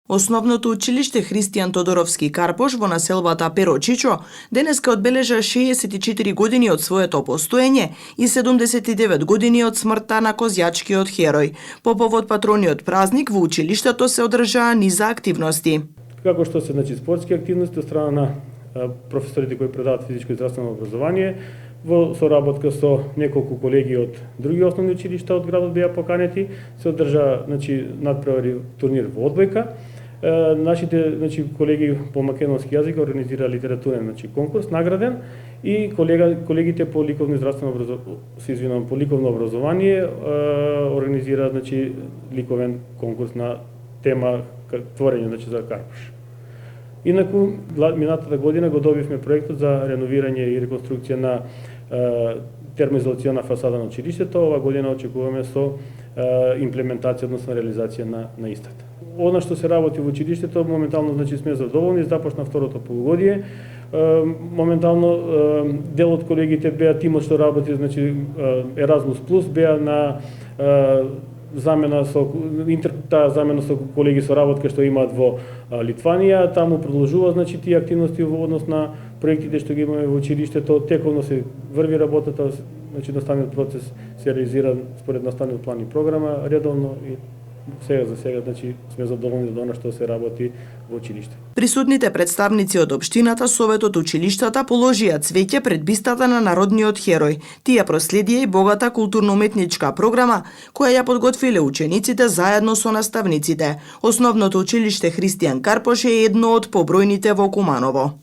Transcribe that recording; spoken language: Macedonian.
Основното училиште Христијан Тодоровски Карпош во населбата Перочичо денеска одбележа 64 години од своето постоење и 79 години од смртта на козјачкиот херој. По повод патрониот празник во училиштето се одржаа низа активности. Како што се спортски активности од страна на професорите кои предаваат физичко и здравствено образование, во соработка со неколку колеги од други основни училишта од градот беа поканети, се одржа надпревари турнир во одбојка. Нашите колеги по македонски јазик организира литературен конкурс награден и колегите по ликовно и здравствено образование организира ликовен конкурс на тема творење за Карпош. Инаку, минатата година го добивме проектот за реновирање и реконструкција на термоизолациона фасада на училиштето. Ова година очекуваме со имплементација, односно реализација на истата. Она што се работи во училиштето, моментално сме задоволни, започна второто полугодие. Моментално дел од колегите беа тимот што работи, Еразмус Плюс беа на замена со колеги со работка што имаат во Литванија, таму продолжува тие активности во однос на проектите што ги имаме во училиштето. Тековно се врви работата, наставниот процес се реализира според наставниот план и програма редовно и сега сме задоволни од она што се работи во училиште. Присутните представници од општината, советот, училиштата положија цвеќе пред бистата на народниот херој. Тие проследија и богата културно-уметничка програма која ја подготвиле учениците заедно со наставниците. Основното училиште Христијан Карпош е едно од побројните во Куманово.